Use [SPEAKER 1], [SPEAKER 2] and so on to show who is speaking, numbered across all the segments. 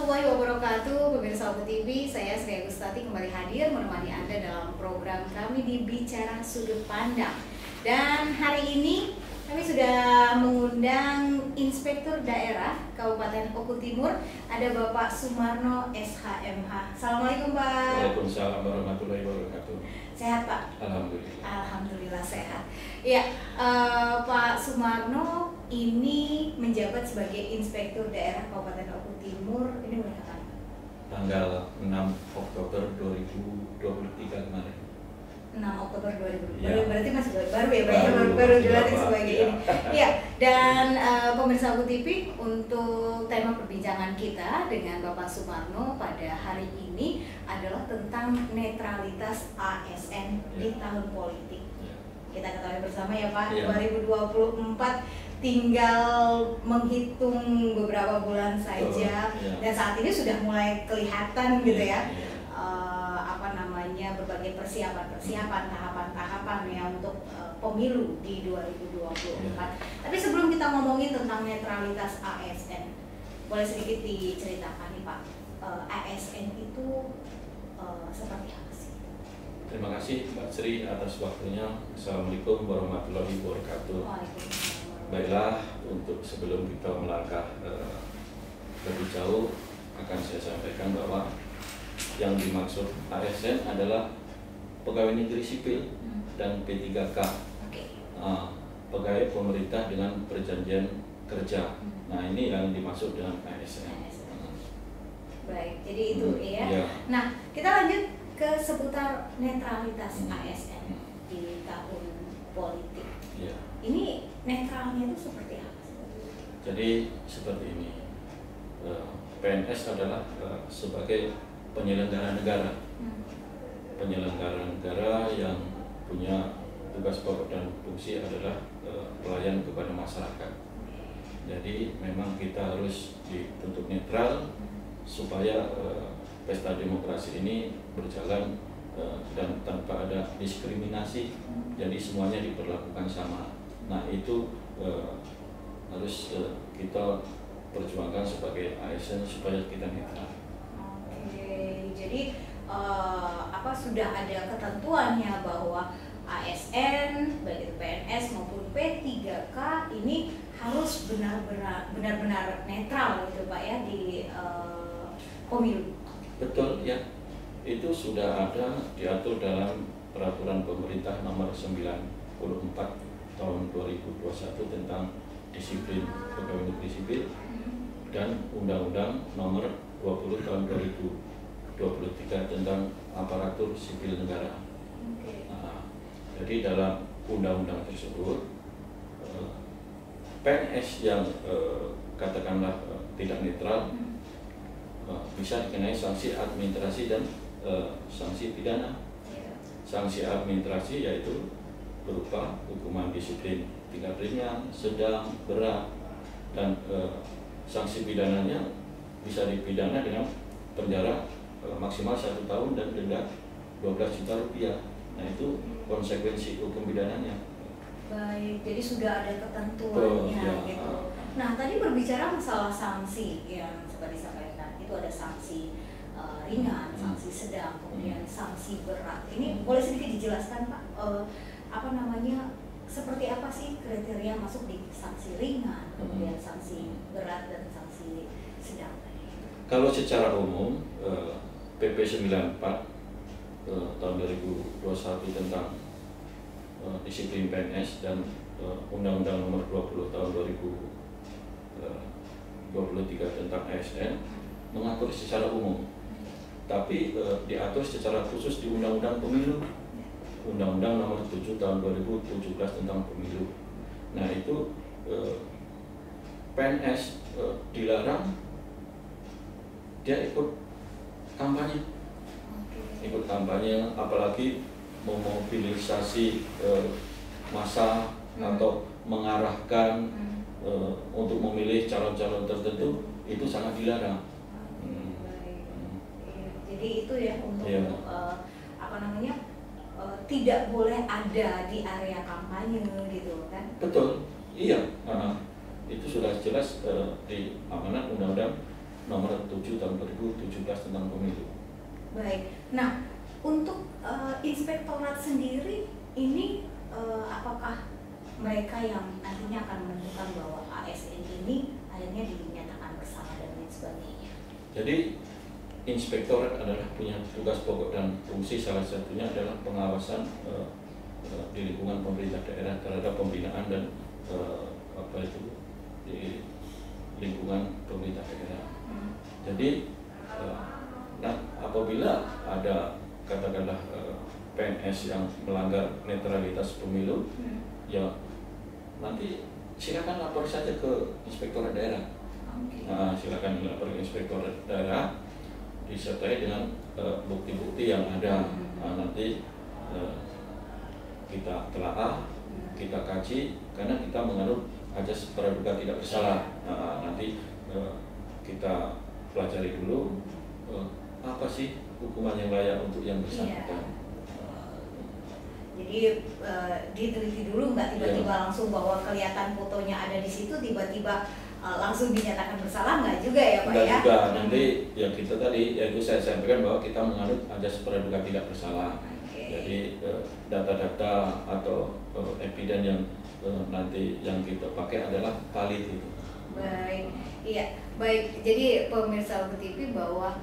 [SPEAKER 1] warahmatullahi wabarakatuh, pemirsa Oku TV. Saya Sri Agustati kembali hadir menemani Anda dalam program kami di Bicara Sudut Pandang. Dan hari ini kami sudah mengundang Inspektur Daerah Kabupaten Oku Timur, ada Bapak Sumarno SHMH. Assalamualaikum Pak.
[SPEAKER 2] Waalaikumsalam warahmatullahi wabarakatuh.
[SPEAKER 1] Sehat Pak?
[SPEAKER 2] Alhamdulillah.
[SPEAKER 1] Alhamdulillah sehat. Ya, Pak Sumarno ini menjabat sebagai Inspektur Daerah Kabupaten Oku Timur. Ini mulai kapan?
[SPEAKER 2] Tanggal 6 Oktober 2023 kemarin.
[SPEAKER 1] 6 Oktober 2020.
[SPEAKER 2] Ya.
[SPEAKER 1] Berarti masih baru ya, baru dilantik sebagai
[SPEAKER 2] ya.
[SPEAKER 1] ini. Iya, dan pemirsa Oku TV, untuk tema perbincangan kita dengan Bapak Sumarno pada hari ini adalah tentang netralitas ASN di tahun politik.
[SPEAKER 2] Ya.
[SPEAKER 1] Kita ketahui bersama ya Pak,
[SPEAKER 2] Ya.
[SPEAKER 1] 2024 tinggal menghitung beberapa bulan saja,
[SPEAKER 2] ya.
[SPEAKER 1] dan saat ini sudah mulai kelihatan gitu ya.
[SPEAKER 2] Ya.
[SPEAKER 1] Berbagai persiapan tahapan-tahapan ya untuk pemilu di 2024. Tapi sebelum kita ngomongin tentang netralitas ASN, boleh sedikit diceritakan nih Pak, ASN itu seperti apa sih?
[SPEAKER 2] Terima kasih Mbak Sri atas waktunya. Assalamualaikum warahmatullahi wabarakatuh.
[SPEAKER 1] Waalaikumsalam.
[SPEAKER 2] Baiklah, untuk sebelum kita melangkah lebih jauh, akan saya sampaikan bahwa yang dimaksud ASN adalah pegawai negeri sipil dan P3K, pegawai pemerintah dengan perjanjian kerja. Nah, ini yang dimaksud dengan ASN.
[SPEAKER 1] Baik, jadi itu ya. Nah, kita lanjut ke seputar netralitas ASN di tahun politik.
[SPEAKER 2] Ya.
[SPEAKER 1] Ini netralnya itu seperti apa sih?
[SPEAKER 2] Jadi seperti ini, PNS adalah sebagai penyelenggara negara. Penyelenggara negara yang punya tugas pokok dan fungsi adalah pelayan kepada masyarakat. Jadi memang kita harus dituntut netral supaya pesta demokrasi ini berjalan dan tanpa ada diskriminasi. Jadi semuanya diperlakukan sama. Nah, itu harus kita perjuangkan sebagai ASN supaya kita netral.
[SPEAKER 1] Oke, jadi sudah ada ketentuannya bahwa ASN, baik itu PNS maupun P3K ini harus benar-benar netral gitu Pak ya di pemilu. Betul
[SPEAKER 2] ya, itu sudah ada diatur dalam peraturan pemerintah nomor 94 tahun 2021 tentang disiplin pegawai negeri sipil dan Undang-Undang nomor 20 tahun 2023 tentang aparatur sipil negara. Nah, jadi dalam undang-undang tersebut PNS yang katakanlah tidak netral bisa dikenai sanksi administrasi dan sanksi pidana. Sanksi administrasi yaitu berupa hukuman disiplin tingkat ringan, sedang, berat, dan sanksi pidananya bisa dipidana dengan penjara maksimal 1 tahun dan denda 12 juta rupiah. Nah, itu konsekuensi hukum pidananya.
[SPEAKER 1] Baik, jadi sudah ada ketentuannya gitu. Nah, tadi berbicara masalah sanksi yang seperti disampaikan, itu ada sanksi ringan, sanksi sedang, kemudian sanksi berat. Ini boleh sedikit dijelaskan Pak, seperti apa sih kriteria masuk di sanksi ringan, kemudian sanksi berat dan sanksi sedang?
[SPEAKER 2] Kalau secara umum PP 94 tahun 2021 tentang disiplin PNS dan Undang-Undang nomor 20 tahun 2023 tentang ASN mengatur secara umum, tapi diatur secara khusus di Undang-Undang Pemilu, Undang-Undang nomor 7 tahun 2017 tentang pemilu. Nah, itu PNS dilarang dia ikut kampanye, apalagi memobilisasi massa atau mengarahkan untuk memilih calon-calon tertentu, itu sangat dilarang.
[SPEAKER 1] Jadi itu ya untuk tidak boleh ada di area kampanye gitu kan?
[SPEAKER 2] Betul, iya. Itu sudah jelas di amanat Undang-Undang nomor 7 tahun 2017 tentang pemilu.
[SPEAKER 1] Baik. Nah, untuk inspektorat sendiri ini apakah mereka yang nantinya akan menentukan bahwa ASN ini akhirnya dinyatakan bersalah dan lain sebagainya?
[SPEAKER 2] Jadi inspektorat adalah punya tugas pokok dan fungsi, salah satunya adalah pengawasan di lingkungan pemerintah daerah terhadap pembinaan dan di lingkungan pemerintah daerah. Jadi apabila ada katakanlah PNS yang melanggar netralitas pemilu, ya nanti silakan lapor saja ke inspektorat daerah. Nah, silakan lapor ke inspektorat daerah disertai dengan bukti-bukti yang ada. Nah, nanti kita telaah, kita kaji, karena kita menganut ajas praduga tidak bersalah. Nah, nanti kita pelajari dulu apa sih hukuman yang layak untuk yang bersangkutan.
[SPEAKER 1] Jadi diteliti dulu, nggak tiba-tiba langsung bahwa kelihatan fotonya ada di situ tiba-tiba langsung dinyatakan bersalah, nggak juga ya Pak?
[SPEAKER 2] Nggak
[SPEAKER 1] ya?
[SPEAKER 2] juga, nanti ya kita tadi yaitu saya sampaikan bahwa kita menganut ajas praduga tidak bersalah. Jadi data-data atau evidence yang nanti yang kita pakai adalah valid itu.
[SPEAKER 1] Baik, iya, baik. Jadi pemirsa TV bahwa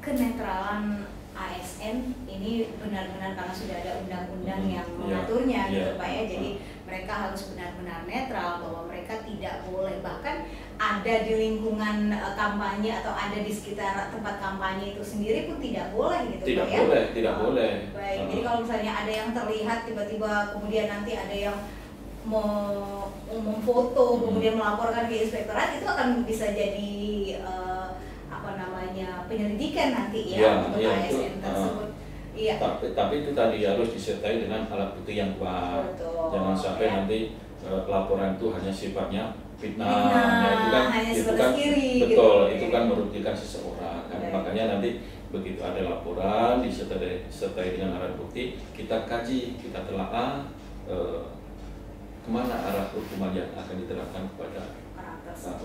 [SPEAKER 1] kenetralan ASN ini benar-benar karena sudah ada undang-undang yang mengaturnya gitu Pak ya. Jadi mereka harus benar-benar netral, bahwa mereka tidak boleh, bahkan ada di lingkungan kampanye atau ada di sekitar tempat kampanye itu sendiri pun tidak boleh gitu
[SPEAKER 2] tidak
[SPEAKER 1] Pak ya.
[SPEAKER 2] Tidak boleh.
[SPEAKER 1] Baik, jadi kalau misalnya ada yang terlihat tiba-tiba kemudian nanti ada yang mau memfoto kemudian melaporkan ke inspektorat, itu akan bisa jadi penyelidikan nanti ya untuk ASN tersebut. Iya.
[SPEAKER 2] Tapi itu tadi harus disertai dengan alat bukti yang kuat.
[SPEAKER 1] Betul.
[SPEAKER 2] Jangan sampai nanti laporan itu hanya sifatnya fitnah. Nah, itu kan betul, gitu, itu kan merugikan seseorang. Kan? Makanya nanti begitu ada laporan disertai dengan alat bukti, kita kaji, kita telaah kemana arah hukuman yang akan diterapkan kepada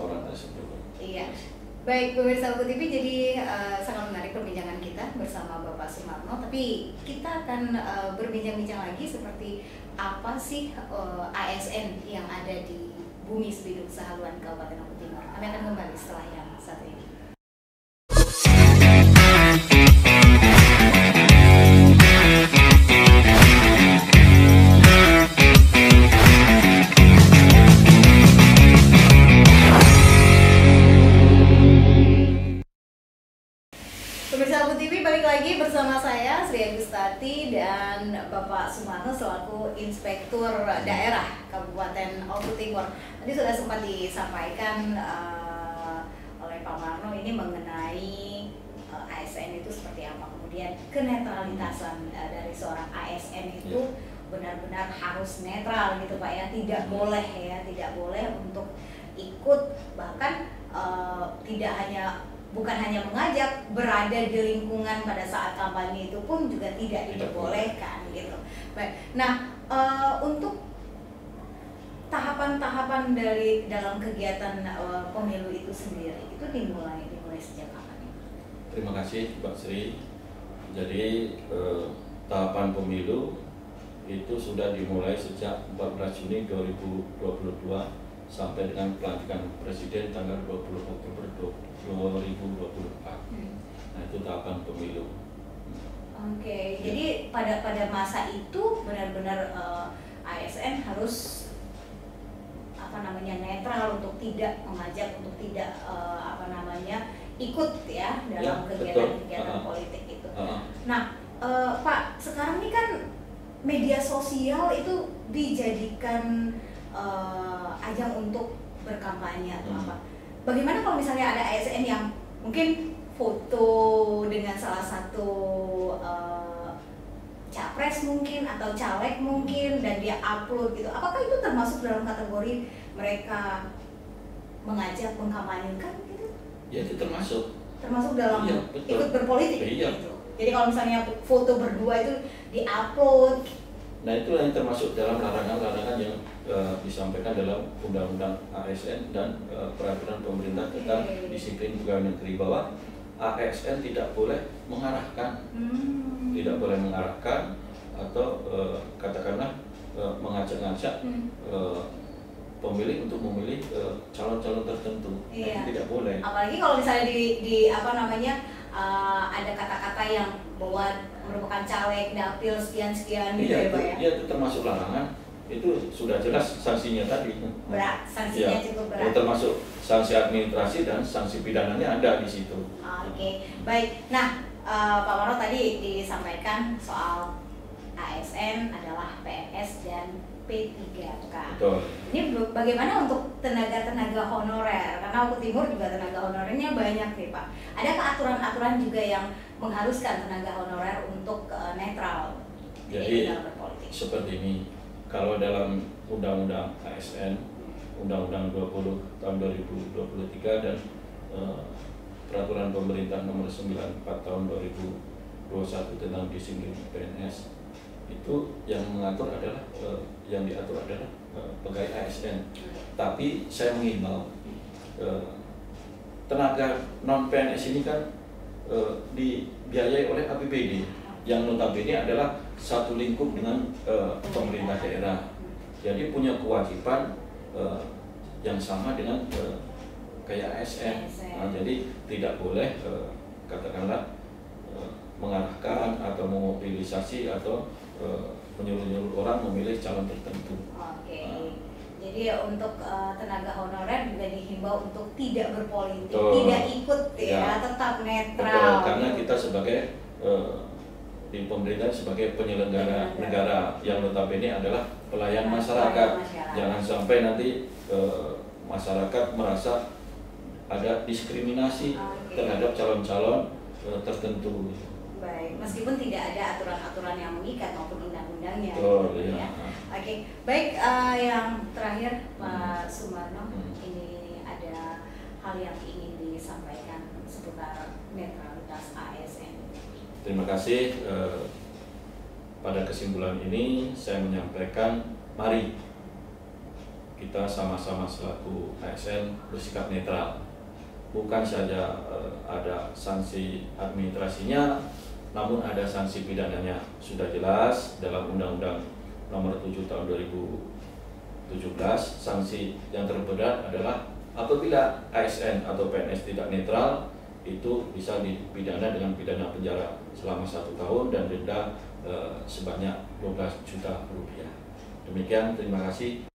[SPEAKER 2] orang tersebut.
[SPEAKER 1] Iya. Baik, pemirsa Buku TV, jadi sangat menarik perbincangan kita bersama Bapak Sumarno. Tapi kita akan berbincang-bincang lagi seperti apa sih ASN yang ada di Bumi Sebidung Sahaluan Kabupaten Lombok Timur. Kami akan kembali setelah yang satu ini. Bersama saya Sri Agustati dan Bapak Sumarno selaku Inspektur Daerah Kabupaten Lombok Timur. Tadi sudah sempat disampaikan oleh Pak Marno ini mengenai ASN itu seperti apa, kemudian kenetralitasan dari seorang ASN itu benar-benar harus netral gitu Pak ya, tidak boleh untuk ikut, bahkan bukan hanya mengajak, berada di lingkungan pada saat kampanye itu pun juga tidak diperbolehkan gitu. Baik. Nah, untuk tahapan-tahapan dari dalam kegiatan pemilu itu sendiri itu dimulai sejak kapan?
[SPEAKER 2] Terima kasih Mbak Sri. Jadi tahapan pemilu itu sudah dimulai sejak 14 Juni 2022 sampai dengan pelantikan Presiden tanggal 20 Oktober 2024. Nah, itu tahapan pemilu.
[SPEAKER 1] Oke, jadi pada masa itu benar-benar ASN harus netral, untuk tidak mengajak, untuk tidak ikut ya dalam kegiatan politik itu. Nah, Pak, sekarang ini kan media sosial itu dijadikan ajang untuk berkampanye atau apa. Bagaimana kalau misalnya ada ASN yang mungkin foto dengan salah satu capres mungkin atau caleg mungkin dan dia upload gitu, apakah itu termasuk dalam kategori mereka mengajak mengkampanyekan gitu?
[SPEAKER 2] Ya, itu termasuk
[SPEAKER 1] dalam ikut berpolitik gitu. Jadi kalau misalnya foto berdua itu diupload,
[SPEAKER 2] nah itu yang termasuk dalam larangan-larangan yang disampaikan dalam Undang-Undang ASN dan Peraturan Pemerintah tentang Disiplin Pegawai Negeri bahwa ASN tidak boleh mengarahkan, atau katakanlah mengajak-ngajak pemilih untuk memilih calon-calon tertentu. Tidak boleh.
[SPEAKER 1] Apalagi kalau misalnya di apa namanya ada kata-kata yang bahwa merupakan caleg dapil sekian-sekian gitu ya Pak ya?
[SPEAKER 2] Iya, itu termasuk larangan. Itu sudah jelas sanksinya tadi.
[SPEAKER 1] Berat, sanksinya cukup berat.
[SPEAKER 2] Termasuk sanksi administrasi dan sanksi pidananya ada di situ.
[SPEAKER 1] Oke, baik. Nah, Pak Maro tadi disampaikan soal ASN adalah PNS dan P3K.
[SPEAKER 2] Betul.
[SPEAKER 1] Ini bagaimana untuk tenaga-tenaga honorer? Karena Oku Timur juga tenaga honorernya banyak nih Pak. Adakah aturan-aturan juga yang mengharuskan tenaga honorer untuk netral?
[SPEAKER 2] Jadi seperti ini. Kalau dalam Undang-Undang ASN, Undang-Undang 20 tahun 2023 dan Peraturan Pemerintah Nomor 94 tahun 2021 tentang disiplin PNS, itu yang mengatur adalah yang diatur adalah pegawai ASN. Tapi saya mengimbau tenaga non PNS ini kan dibiayai oleh APBD yang notabene adalah satu lingkup dengan pemerintah daerah. Jadi punya kewajiban yang sama dengan kayak ASN. Nah, jadi tidak boleh katakanlah mengarahkan atau memobilisasi atau menyuruh-nyuruh orang memilih calon tertentu.
[SPEAKER 1] Jadi untuk tenaga honorer juga dihimbau untuk tidak berpolitik, tidak ikut tetap netral.
[SPEAKER 2] Karena kita sebagai di pemerintah sebagai penyelenggara negara yang notabene adalah pelayan masyarakat. Jangan sampai nanti masyarakat merasa ada diskriminasi terhadap calon-calon tertentu.
[SPEAKER 1] Baik, meskipun tidak ada aturan-aturan yang mengikat maupun undang-undangnya. Oke, baik. Yang terakhir Pak Sumarno, ini ada hal yang ingin disampaikan seputar netralitas ASN.
[SPEAKER 2] Terima kasih. Pada kesimpulan ini saya menyampaikan, mari kita sama-sama selaku ASN bersikap netral. Bukan saja ada sanksi administrasinya, namun ada sanksi pidananya. Sudah jelas dalam Undang-Undang Nomor 7 Tahun 2017, sanksi yang terberat adalah apabila ASN atau PNS tidak netral, itu bisa dipidana dengan pidana penjara selama 1 tahun dan denda sebanyak 12 juta rupiah. Demikian, terima kasih.